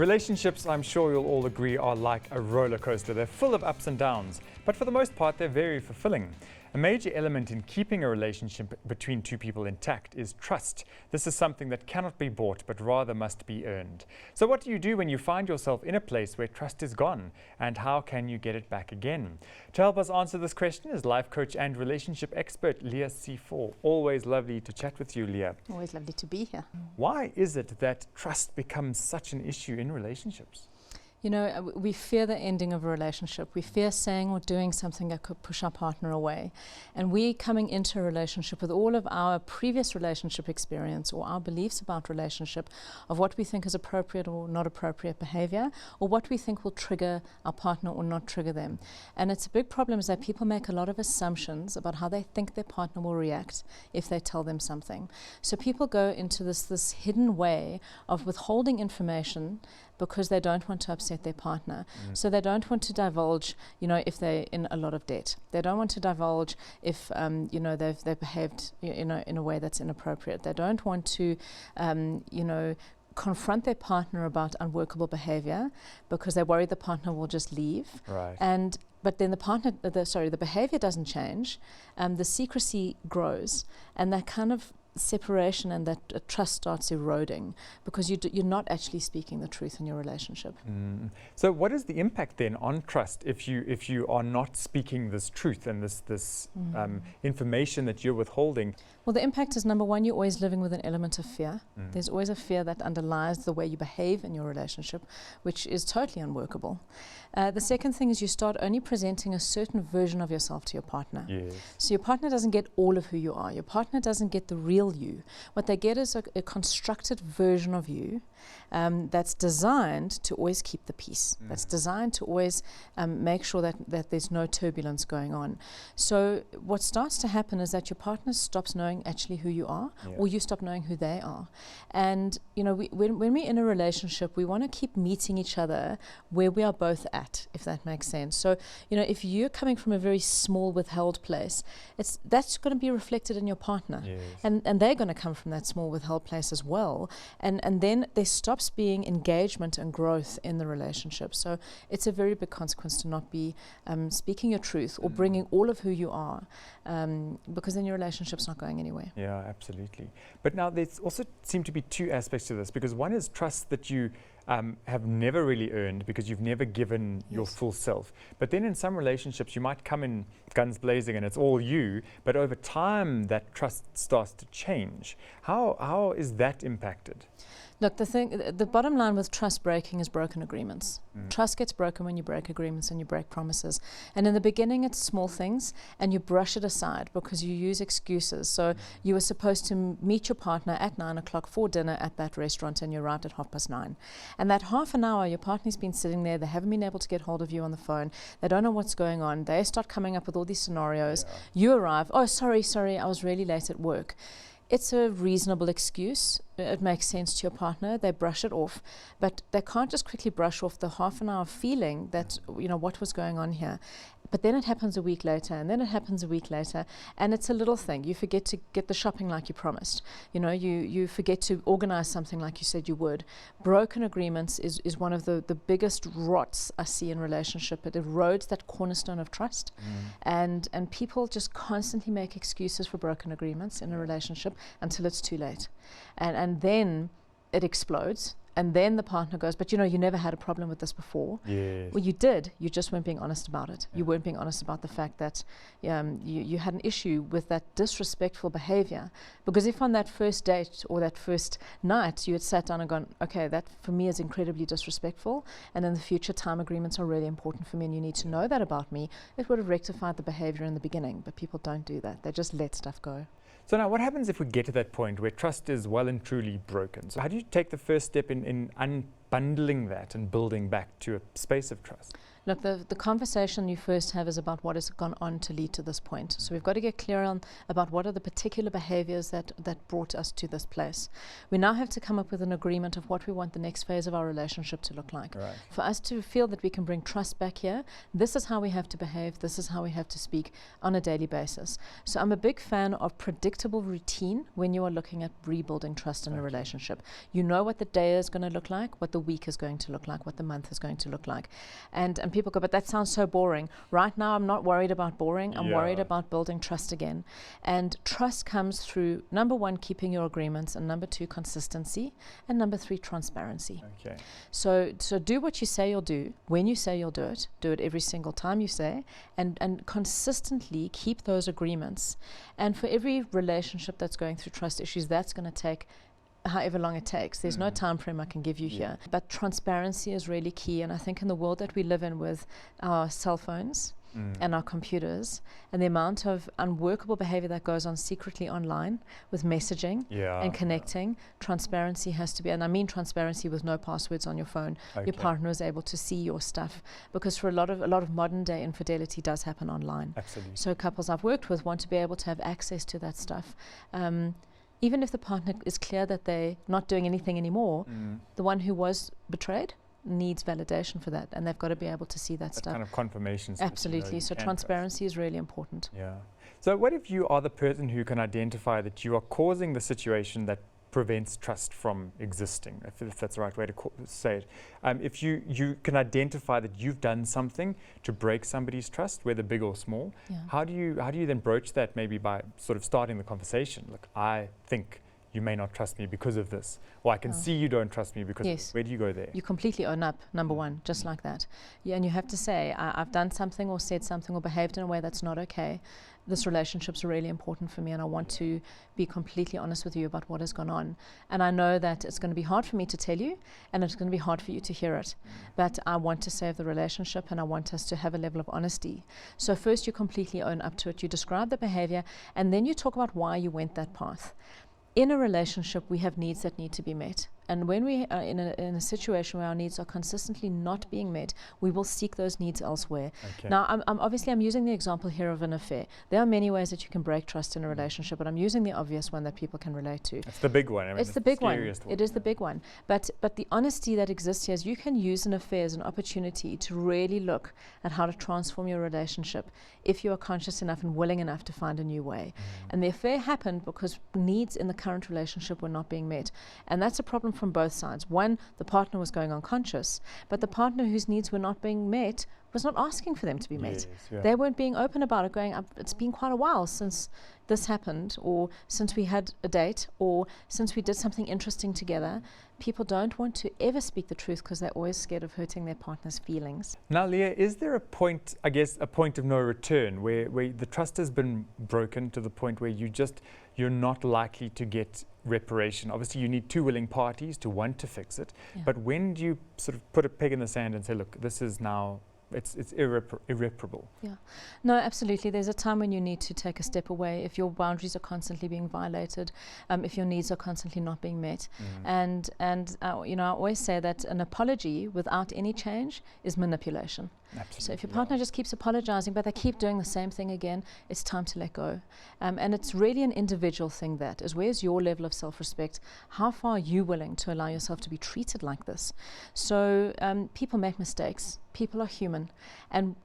Relationships, I'm sure you'll all agree, are like a roller coaster. They're full of ups and downs, but for the most part, they're very fulfilling. A major element in keeping a relationship between two people intact is trust. This is something that cannot be bought, but rather must be earned. So what do you do when you find yourself in a place where trust is gone? And how can you get it back again? To help us answer this question is life coach and relationship expert Leah Sefor. Always lovely to chat with you, Leah. Always lovely to be here. Why is it that trust becomes such an issue in relationships? You know, we fear the ending of a relationship. We fear saying or doing something that could push our partner away. And we coming into a relationship with all of our previous relationship experience or our beliefs about relationship of what we think is appropriate or not appropriate behavior, or what we think will trigger our partner or not trigger them. And it's a big problem is that people make a lot of assumptions about how they think their partner will react if they tell them something. So people go into this hidden way of withholding information because they don't want to upset their partner. So they don't want to divulge, you know, if they're in a lot of debt. They don't want to divulge if, you know, they've behaved, you know, in a way that's inappropriate. They don't want to, you know, confront their partner about unworkable behavior because they worry the partner will just leave. Right. But then the behavior doesn't change, the secrecy grows, and that kind of separation and that trust starts eroding because you're not actually speaking the truth in your relationship. So what is the impact then on trust if you are not speaking this truth and this information that you're withholding? Well, the impact is, number one, you're always living with an element of fear. There's always a fear that underlies the way you behave in your relationship, which is totally unworkable. The second thing is you start only presenting a certain version of yourself to your partner. Yes. So your partner doesn't get all of who you are. Your partner doesn't get the real you. What they get is a constructed version of you that's designed to always keep the peace. That's designed to always make sure that there's no turbulence going on. So what starts to happen is that your partner stops knowing actually who you are, or you stop knowing who they are. And you know, when we're in a relationship, we want to keep meeting each other where we are both at, if that makes sense. So you know, if you're coming from a very small withheld place, that's going to be reflected in your partner. Yes. And they're going to come from that small withheld place as well. And then there stops being engagement and growth in the relationship. So it's a very big consequence to not be speaking your truth or bringing all of who you are, because then your relationship's not going anywhere. Yeah, absolutely. But now there's also seem to be two aspects to this, because one is trust that you have never really earned because you've never given your full self. But then in some relationships you might come in guns blazing and it's all you, but over time that trust starts to change. How is that impacted? Look, the bottom line with trust breaking is broken agreements. Trust gets broken when you break agreements and you break promises. And in the beginning, it's small things, and you brush it aside because you use excuses. So you were supposed to meet your partner at 9 o'clock for dinner at that restaurant, and you arrived at 9:30. And that half an hour, your partner's been sitting there, they haven't been able to get hold of you on the phone, they don't know what's going on, they start coming up with all these scenarios. You arrive, oh, sorry, I was really late at work. It's a reasonable excuse. It makes sense to your partner. They brush it off, but they can't just quickly brush off the half an hour feeling that, you know, what was going on here. But then it happens a week later, and then it happens a week later, and it's a little thing. You forget to get the shopping like you promised. You know, you forget to organize something like you said you would. Broken agreements is one of the biggest rots I see in relationship. It erodes that cornerstone of trust, and people just constantly make excuses for broken agreements in a relationship until it's too late. And then it explodes. And then the partner goes, but you know, you never had a problem with this before. Yes. Well, you did. You just weren't being honest about it. You weren't being honest about the fact that you had an issue with that disrespectful behavior. Because if on that first date or that first night you had sat down and gone, okay, that for me is incredibly disrespectful, and in the future time agreements are really important for me and you need to know that about me, it would have rectified the behavior in the beginning. But people don't do that. They just let stuff go. So now what happens if we get to that point where trust is well and truly broken? So how do you take the first step in unbundling that and building back to a space of trust? Look, the conversation you first have is about what has gone on to lead to this point. So we've got to get clear on about what are the particular behaviors that brought us to this place. We now have to come up with an agreement of what we want the next phase of our relationship to look like. Right. For us to feel that we can bring trust back here, this is how we have to behave, this is how we have to speak on a daily basis. So I'm a big fan of predictable routine when you are looking at rebuilding trust in a relationship. You know what the day is going to look like, what the week is going to look like, what the month is going to look like. And people go, but that sounds so boring. Right now, I'm not worried about boring. I'm worried about building trust again. And trust comes through, number one, keeping your agreements, and number two, consistency, and number three, transparency. Okay. So do what you say you'll do. When you say you'll do it every single time you say, and consistently keep those agreements. And for every relationship that's going through trust issues, that's going to take however long it takes. There's no time frame I can give you here. But transparency is really key. And I think in the world that we live in with our cell phones and our computers and the amount of unworkable behavior that goes on secretly online with messaging and connecting, transparency has to be, and I mean transparency with no passwords on your phone. Your partner is able to see your stuff, because for a lot of modern day infidelity does happen online. Absolutely. So couples I've worked with want to be able to have access to that stuff. Even if the partner is clear that they're not doing anything anymore, the one who was betrayed needs validation for that, and they've got to be able to see that stuff. Kind of confirmation. Absolutely. So transparency is really important. Yeah. So what if you are the person who can identify that you are causing the situation that prevents trust from existing, if that's the right way to say it. If you can identify that you've done something to break somebody's trust, whether big or small, how do you then broach that, maybe by sort of starting the conversation? Look, I think you may not trust me because of this, or I can see you don't trust me because of this. Where do you go there? You completely own up, number one, just like that. Yeah, and you have to say, I've done something or said something or behaved in a way that's not okay. This relationship's really important for me, and I want to be completely honest with you about what has gone on. And I know that it's going to be hard for me to tell you, and it's going to be hard for you to hear it. But I want to save the relationship, and I want us to have a level of honesty. So first you completely own up to it. You describe the behavior, and then you talk about why you went that path. In a relationship, we have needs that need to be met. And when we are in a situation where our needs are consistently not being met, we will seek those needs elsewhere. Okay. Now, I'm using the example here of an affair. There are many ways that you can break trust in a relationship, but I'm using the obvious one that people can relate to. It's the big one. I mean, it's the big one. It is the big one. But the honesty that exists here is you can use an affair as an opportunity to really look at how to transform your relationship if you are conscious enough and willing enough to find a new way. And the affair happened because needs in the current relationship were not being met. And that's a problem from both sides. One, the partner was going unconscious, but the partner whose needs were not being met was not asking for them to be met. They weren't being open about it, going, it's been quite a while since this happened, or since we had a date, or since we did something interesting together. People don't want to ever speak the truth because they're always scared of hurting their partner's feelings. Now, Leah, is there a point, I guess, a point of no return where the trust has been broken to the point where you're not likely to get reparation? Obviously, you need two willing parties to want to fix it. But when do you sort of put a peg in the sand and say, look, this is now, it's irreparable? Yeah, no, absolutely. There's a time when you need to take a step away if your boundaries are constantly being violated, if your needs are constantly not being met. And I always say that an apology without any change is manipulation. Absolutely. So if your partner just keeps apologizing, but they keep doing the same thing again, it's time to let go. And it's really an individual thing, that is, where's your level of self-respect? How far are you willing to allow yourself to be treated like this? So people make mistakes. People are human. And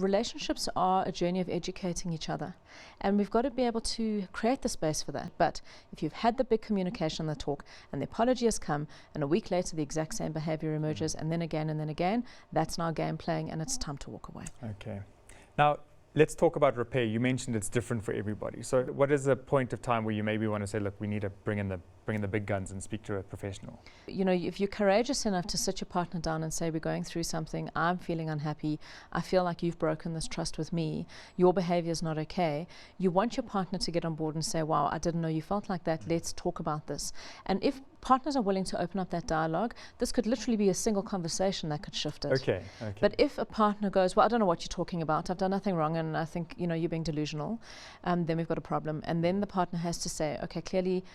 relationships are a journey of educating each other. And we've got to be able to create the space for that. But if you've had the big communication, the talk, and the apology has come, and a week later the exact same behavior emerges, and then again, that's now game playing, and it's time to walk away. Okay. Now, let's talk about repair. You mentioned it's different for everybody. So what is a point of time where you maybe want to say, look, we need to bring in the big guns and speak to a professional? You know, if you're courageous enough to sit your partner down and say, we're going through something, I'm feeling unhappy, I feel like you've broken this trust with me, your behavior is not okay, you want your partner to get on board and say, wow, I didn't know you felt like that, let's talk about this. And if partners are willing to open up that dialogue, this could literally be a single conversation that could shift it. Okay. But if a partner goes, well, I don't know what you're talking about, I've done nothing wrong, and I think, you're being delusional, then we've got a problem. And then the partner has to say, okay, clearly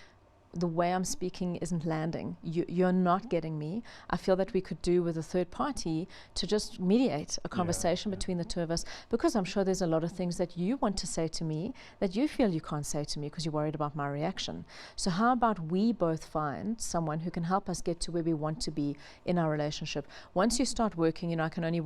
the way I'm speaking isn't landing. You're not getting me. I feel that we could do with a third party to just mediate a conversation between the two of us, because I'm sure there's a lot of things that you want to say to me that you feel you can't say to me because you're worried about my reaction. So how about we both find someone who can help us get to where we want to be in our relationship? Once you start working, you know, I can only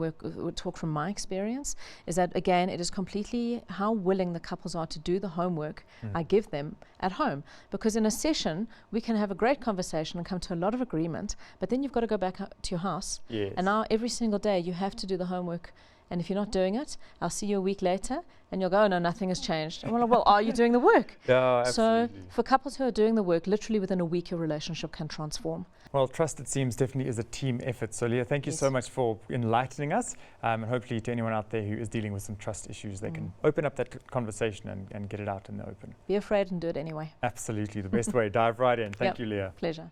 talk from my experience, is that again, it is completely how willing the couples are to do the homework I give them at home. Because in a session, we can have a great conversation and come to a lot of agreement, but then you've got to go back to your house. Yes. And now every single day you have to do the homework. And if you're not doing it, I'll see you a week later and you'll go, oh, no, nothing has changed. And well, are you doing the work? Yeah, so absolutely. for couples who are doing the work, literally within a week, your relationship can transform. Well, trust, it seems, definitely is a team effort. So, Leah, thank you so much for enlightening us. And hopefully to anyone out there who is dealing with some trust issues, they can open up that conversation and get it out in the open. Be afraid and do it anyway. Absolutely. The best way. Dive right in. Thank you, Leah. Pleasure.